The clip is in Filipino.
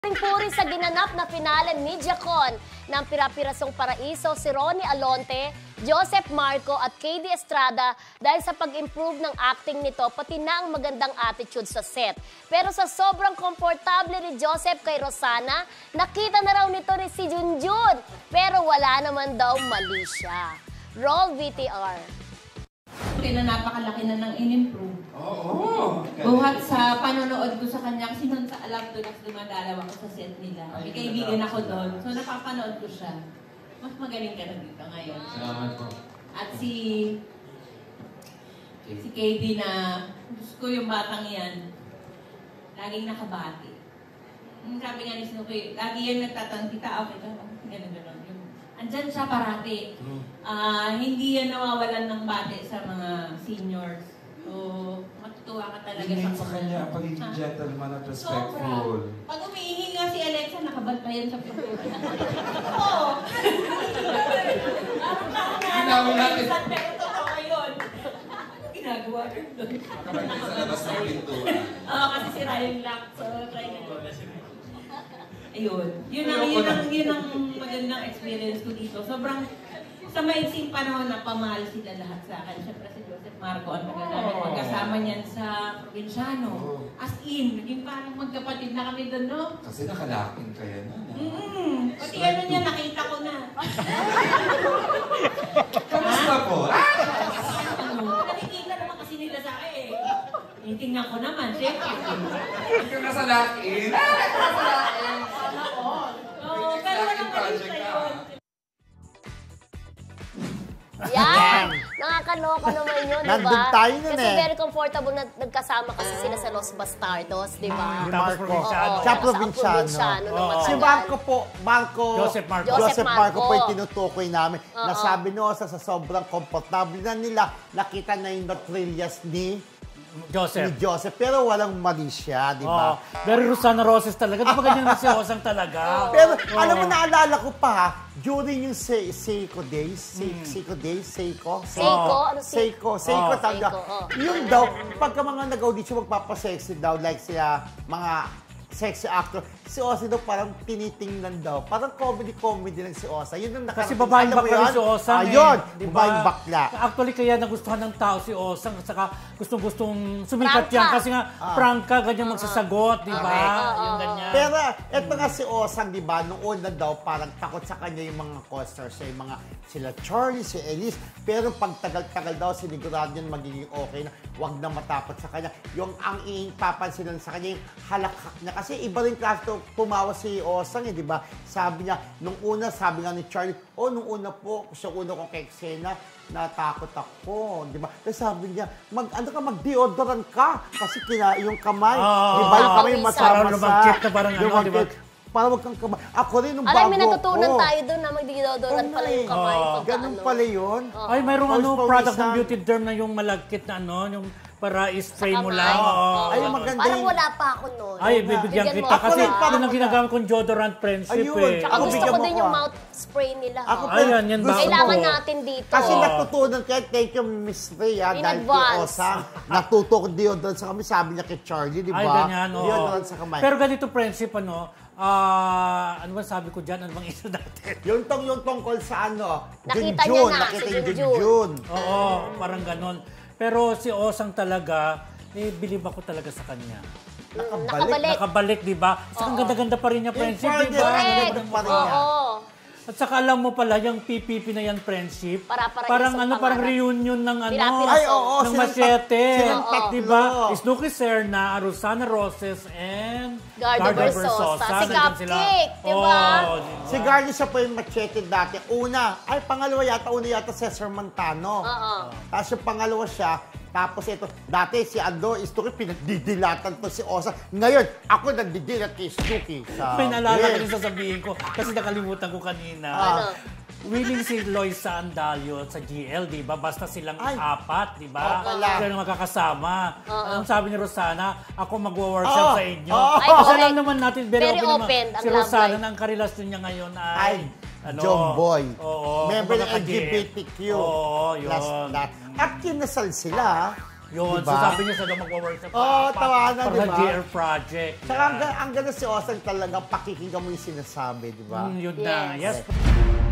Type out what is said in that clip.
Puri sa ginanap na finale MediaCon ng Pira-Pirasong Paraiso si Ronnie Alonte, Joseph Marco at KD Estrada dahil sa pag-improve ng acting nito pati na ang magandang attitude sa set. Pero sa sobrang komportable ni Joseph kay Rosana, nakita na raw nito ni si Junjun pero wala naman daw mali siya. Roll VTR. Kaya na napakalaki na ng in-improve. Oo. Buhat sa panonood ko sa kanya, kasi noon sa alam doon at dumadalaw ako sa set nila. May kaibigan ako doon. So napapanood ko siya. Mas magaling ka na dito ngayon. Salamat po. At si KD na, gusto ko yung batang yan, laging nakabati. Sabi nga ni Snoopy, lagi yan nagtatanong, tita, okay ka? Ganun. Andyan siya parati. Hindi yan nawawalan ng bate sa mga seniors. So, matutuwa ka talaga sa sa kanya, pagiging gentleman at respectful. Pag umiihi nga si Alexa, nakabantayan sa pagkakas. Oo! Parang natin. Pero totoo yun. Ano ginagawa rin doon? Nakabalik sa labas ng pintuan. Oo, kasi sira yung lock. So, try na doon. Ayun. Yun ang magandang experience ko dito. Sobrang sa maiksing panahon na pamahal sila lahat sa akin. Siyempre si Joseph Marco, ang tagal namin magkasama niyan sa Provinciano. As in, naging parang magkapatid na kami doon, no? Kasi nakalaking kaya na. Pati ano niya, nakita ko na. Kamusta po? Nakikita naman kasi nila sa akin eh. Tingnan ko naman, syempre. Hindi ka nasa lakin. Pero walang mali sa yun. Yan! Nakakaloka naman yun, di Nandun ba? tayo nun Kasi eh. very comfortable na nagkasama kasi sila sa Los Bastardos, di ba? Marco. Oo, Siya sa Provinciano. ng matagal. Si Joseph Joseph Marco Marco. po yung tinutukoy namin. Nasabi no, sa sobrang komportable na nila, nakita na yung notrillas ni Joseph. Pero walang mali siya, di ba? Very Rosana Roses talaga. Di ba ganyan na si Osang talaga? Pero alam mo, naalala ko pa ha, during yung Seiko days, Seiko talaga. Yung daw, pagka mga nag-audition, magpapasexy daw, like sila, mga sexy actor, si Osa daw parang tinitingnan daw. Parang comedy lang si Osa. Yun ang nakarating. Kasi babaeng bakla rin si Osang Ayun, diba? babaeng bakla. Actually, kaya nagustuhan ng tao si Osang. At saka gustong-gustong sumikat yan. Kasi nga, prangka, ganyan magsasagot, di ba? Yung ganyan. Pero, eto nga si Osang, di ba, noong una daw, parang takot sa kanya yung mga co-stars, yung mga sila Charlie, si Elise. Pero pag tagal-tagal daw, sinigurado yun magiging okay na, wag na matakot sa kanya. Yung ang papansinan sa kanya, yung halakhak niya. Kasi iba rin klase pumawa si Osang, di ba? Sabi niya, nung una, sabi nga ni Charlie, nung una po, sa una kong ka-eksena, natakot ako, di ba? Kasi sabi niya, mag-deodorant ka, kasi yung kamay, di ba? Yung kamay masama lumagkit na parang ano, di ba? Para wag kang kamay. Ako rin nung bago Alam, may natutunan tayo doon na mag-deodorant pala yung kamay. Ganun pala yun. Ay, mayroong product ng beauty derm na yung malagkit na ano, yung para i-spray mo lang. Ay, maganda. Parang wala pa ako noon. Ay, bibigyan kita. Kasi yun ang ginagamit kong deodorant friendship eh. Tsaka gusto ko din yung mouth spray nila. Ayan, yan ba? Kailangan natin dito. Kasi natutunan kaya, thank you Miss Ray, dahil kay Osang, natuto ko deodorant sa kami, sabi niya kay Charlie, di ba? Ay, ganyan, deodorant sa kamay. Pero ganito friendship, ano ba sabi ko dyan? Ano bang isa natin? Yung tungkol sa nakita niya na, nakita si yung Junjun. Junjun. Oo, parang ganon. Pero si Osang talaga, bilib ako talaga sa kanya. Nakabalik, di ba? Saka ang ganda-ganda pa rin niya, friendship, di ba? Ganda pa rin niya. At saka alam mo pala, yung PPP na yan, friendship, parang reunion ng ng Machete. Di ba? Snooki Serna, Rosana Roses, and Gardo Versosa. Si Cupcake, di ba? Si Gardo siya po yung Machete dati. Una yata Cesar Montano. Tapos yung pangalawa siya, tapos ito, dati si Ando, Snooki, pinagdidilatan to si Osa. Ngayon, ako nagdidilat kay Snooki. Pinalala ko rin sasabihin ko, kasi nakalimutan ko kanina. Willing si Loisa Andalio sa GL, di ba? Basta silang apat, di ba? Sila magkakasama. Ang sabi ni Rosana, ako magwo-workshop sa inyo. Kasi alam naman natin, very open naman. Si Rosana, na ang karelasyon niya ngayon ay John Boy. Oo. Member ng LGBTQ. Oo, yun. At kinasal sila. Yun, Diba? so sabi niya sa magwa-work sa tawanan, para sa diba? GR project. Saka ang ganda si Osang talaga, pakikinggan mo yung sinasabi, di ba? Yun na, Yes. yes.